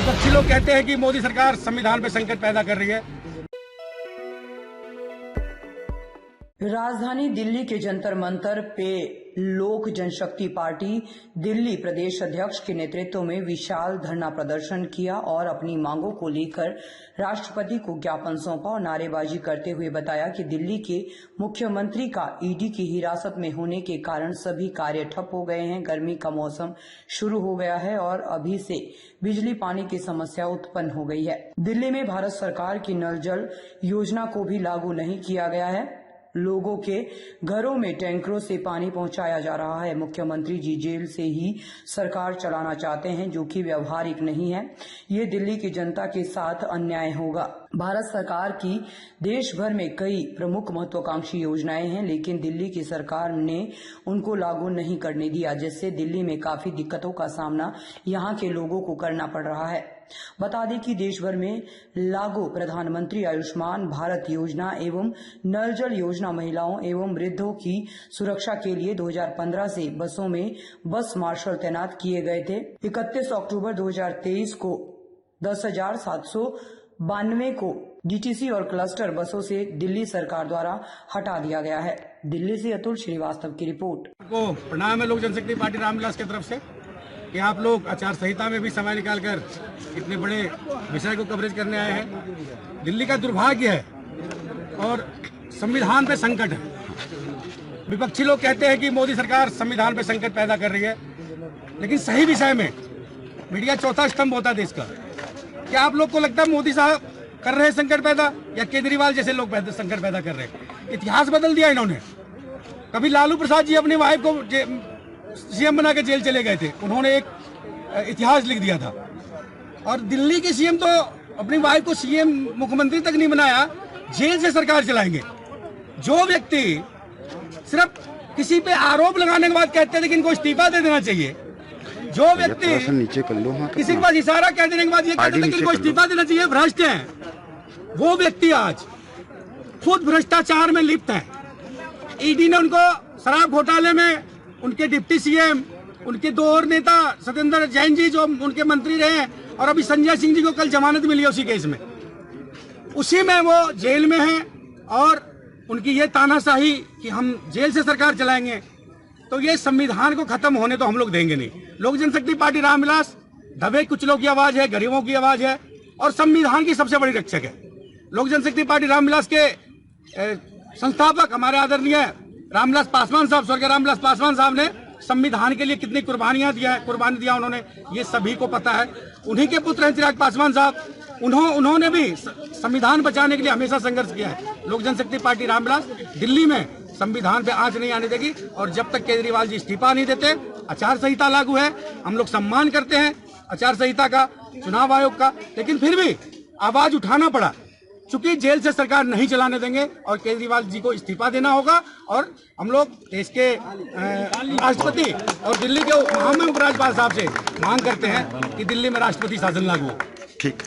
विपक्षी लोग कहते हैं कि मोदी सरकार संविधान पे संकट पैदा कर रही है। राजधानी दिल्ली के जंतर मंतर पे लोक जनशक्ति पार्टी दिल्ली प्रदेश अध्यक्ष के नेतृत्व में विशाल धरना प्रदर्शन किया और अपनी मांगों को लेकर राष्ट्रपति को ज्ञापन सौंपा और नारेबाजी करते हुए बताया कि दिल्ली के मुख्यमंत्री का ईडी की हिरासत में होने के कारण सभी कार्य ठप हो गए हैं। गर्मी का मौसम शुरू हो गया है और अभी से बिजली पानी की समस्या उत्पन्न हो गई है। दिल्ली में भारत सरकार की नल जल योजना को भी लागू नहीं किया गया है। लोगों के घरों में टैंकरों से पानी पहुंचाया जा रहा है। मुख्यमंत्री जी जेल से ही सरकार चलाना चाहते हैं, जो कि व्यवहारिक नहीं है। ये दिल्ली की जनता के साथ अन्याय होगा। भारत सरकार की देश भर में कई प्रमुख महत्वाकांक्षी योजनाएं हैं, लेकिन दिल्ली की सरकार ने उनको लागू नहीं करने दिया, जिससे दिल्ली में काफी दिक्कतों का सामना यहाँ के लोगों को करना पड़ रहा है। बता दें कि देश भर में लागू प्रधानमंत्री आयुष्मान भारत योजना एवं नल जल योजना महिलाओं एवं वृद्धों की सुरक्षा के लिए 2015 से बसों में बस मार्शल तैनात किए गए थे। 31 अक्टूबर 2023 को 10,792 को डीटीसी और क्लस्टर बसों से दिल्ली सरकार द्वारा हटा दिया गया है। दिल्ली से अतुल श्रीवास्तव की रिपोर्ट। को प्रणाम है लोक जनशक्ति पार्टी रामविलास की तरफ से कि आप लोग आचार संहिता में भी समय निकालकर इतने बड़े विषय को कवरेज करने आए हैं। दिल्ली का दुर्भाग्य है और संविधान पे संकट है। विपक्षी लोग कहते हैं कि मोदी सरकार संविधान पे संकट पैदा कर रही है, लेकिन सही विषय में मीडिया चौथा स्तंभ होता है देश का। क्या आप लोग को लगता है मोदी साहब कर रहे हैं संकट पैदा, या केजरीवाल जैसे लोग संकट पैदा कर रहे हैं? इतिहास बदल दिया इन्होंने। कभी लालू प्रसाद जी अपनी वाइफ को सीएम बना के जेल चले गए थे, उन्होंने एक इतिहास लिख दिया था। और दिल्ली के सीएम तो अपनी वाइफ को सीएम मुख्यमंत्री तक नहीं बनाया, जेल से सरकार चलाएंगे। जो व्यक्ति सिर्फ किसी पे आरोप लगाने के बाद कहते थे कि इनको इस्तीफा दे देना चाहिए, जो व्यक्ति किसी के पास इशारा कह देने के बाद ये कहते थे कि इनको इस्तीफा देना चाहिए, भ्रष्ट हैं, वो व्यक्ति आज खुद भ्रष्टाचार में लिप्त है। ईडी ने उनको शराब घोटाले में, उनके डिप्टी सीएम, उनके दो और नेता सत्येंद्र जैन जी जो उनके मंत्री रहे, और अभी संजय सिंह जी को कल जमानत मिली है उसी केस में, उसी में वो जेल में हैं। और उनकी ये तानाशाही कि हम जेल से सरकार चलाएंगे, तो ये संविधान को खत्म होने तो हम लोग देंगे नहीं। लोक जनशक्ति पार्टी रामविलास दबे कुचलों की आवाज है, गरीबों की आवाज है और संविधान की सबसे बड़ी रक्षक है। लोक जनशक्ति पार्टी रामविलास के संस्थापक हमारे आदरणीय रामविलास पासवान साहब, स्वर्गीय रामविलास पासवान साहब ने संविधान के लिए कितनी कुर्बानी दिया उन्होंने, ये सभी को पता है। उन्हीं के पुत्र हैं चिराग पासवान साहब, उन्होंने भी संविधान बचाने के लिए हमेशा संघर्ष किया है। लोक जनशक्ति पार्टी रामविलास दिल्ली में संविधान पे आंच नहीं आने देगी, और जब तक केजरीवाल जी इस्तीफा नहीं देते, आचार संहिता लागू है, हम लोग सम्मान करते हैं आचार संहिता का, चुनाव आयोग का, लेकिन फिर भी आवाज उठाना पड़ा, चूंकि जेल से सरकार नहीं चलाने देंगे और केजरीवाल जी को इस्तीफा देना होगा। और हम लोग देश के राष्ट्रपति और दिल्ली के महामहिम उपराज्यपाल साहब से मांग करते हैं कि दिल्ली में राष्ट्रपति शासन लागू हो। ठीक।